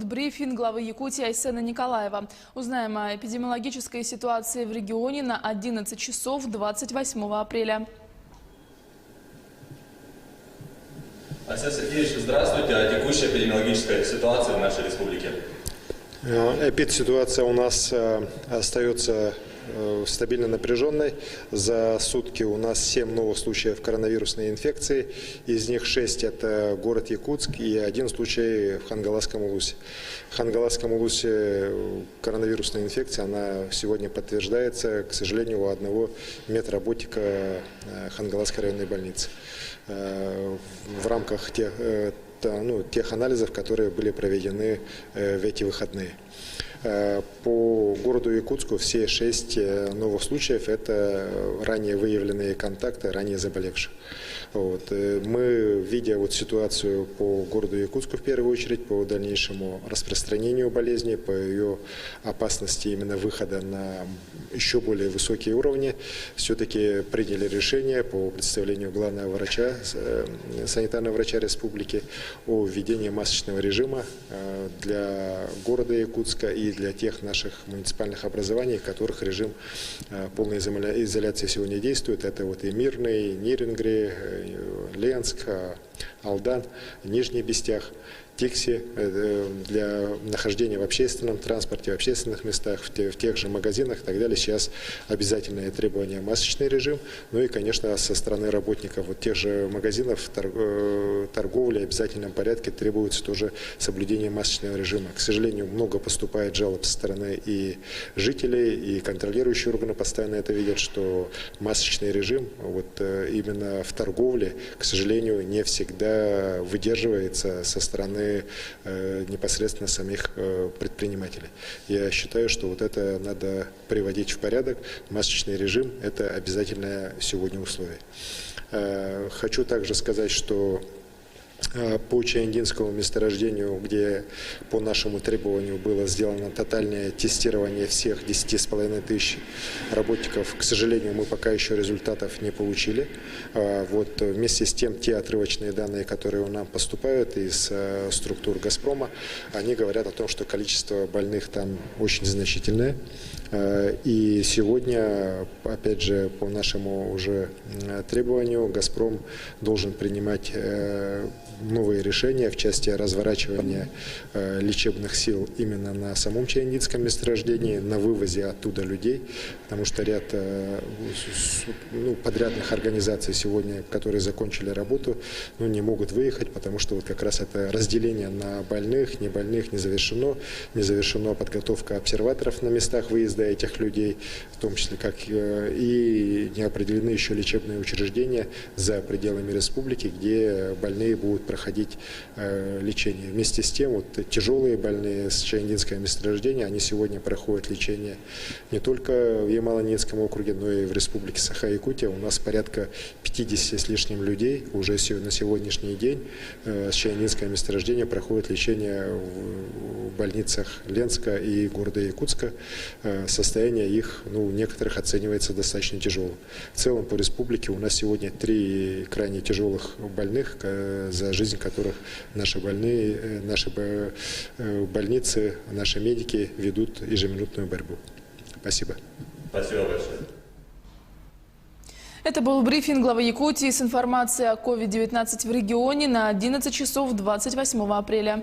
Брифинг главы Якутии Айсена Николаева. Узнаем о эпидемиологической ситуации в регионе на 11 часов 28 апреля. Айсен Сергеевич, здравствуйте. О текущей эпидемиологической ситуации в нашей республике. Эпидситуация у нас остается стабильно напряженной. За сутки у нас 7 новых случаев коронавирусной инфекции. Из них 6 это город Якутск и 1 случай в Хангаласском улусе. В Хангаласском улусе коронавирусная инфекция, она сегодня подтверждается, к сожалению, у одного медработника Хангаласской районной больницы. В рамках тех анализов, которые были проведены в эти выходные. По городу Якутску все 6 новых случаев – это ранее выявленные контакты, ранее заболевших. Мы, видя ситуацию по городу Якутску в первую очередь, по дальнейшему распространению болезни, по ее опасности именно выхода на еще более высокие уровни, все-таки приняли решение по представлению главного врача, санитарного врача республики о введении масочного режима для города Якутска и для тех наших муниципальных образований, в которых режим полной изоляции сегодня действует. Это и Мирный, Нирингри, Ленск, Алдан, Нижний Бестях, Тикси для нахождения в общественном транспорте, в общественных местах, в тех же магазинах и так далее. Сейчас обязательное требование масочный режим. Ну и, конечно, со стороны работников тех же магазинов, торговли в обязательном порядке требуется тоже соблюдение масочного режима. К сожалению, много поступает жалоб со стороны и жителей, и контролирующие органы постоянно это видят, что масочный режим именно в торговле, к сожалению, не всегда выдерживается со стороны непосредственно самих предпринимателей. Я считаю, что это надо приводить в порядок. Масочный режим – это обязательное сегодня условие. Хочу также сказать, что по Чаяндинскому месторождению, где по нашему требованию было сделано тотальное тестирование всех 10,5 тысяч работников, к сожалению, мы пока еще результатов не получили. Вместе с тем, те отрывочные данные, которые нам поступают из структур «Газпрома», они говорят о том, что количество больных там очень значительное. И сегодня, опять же, по нашему уже требованию, «Газпром» должен принимать новые решения в части разворачивания лечебных сил именно на самом Чаяндинском месторождении, на вывозе оттуда людей, потому что ряд подрядных организаций сегодня, которые закончили работу, не могут выехать, потому что как раз это разделение на больных, не больных не завершена подготовка обсерваторов на местах выезда этих людей, в том числе и не определены еще лечебные учреждения за пределами республики, где больные будут проходить лечение. Вместе с тем, тяжелые больные с Чаяндинского месторождения, они сегодня проходят лечение не только в Ямало-Ненецком округе, но и в республике Саха-Якутия. У нас порядка 50 с лишним людей уже на сегодняшний день с Чаяндинского месторождения проходят лечение в больницах Ленска и города Якутска. Состояние их, некоторых оценивается достаточно тяжелым. В целом по республике у нас сегодня 3 крайне тяжелых больных, за жизнь которых наши больницы, наши медики ведут ежеминутную борьбу. Спасибо. Спасибо большое. Это был брифинг главы Якутии с информацией о COVID-19 в регионе на 11 часов 28 апреля.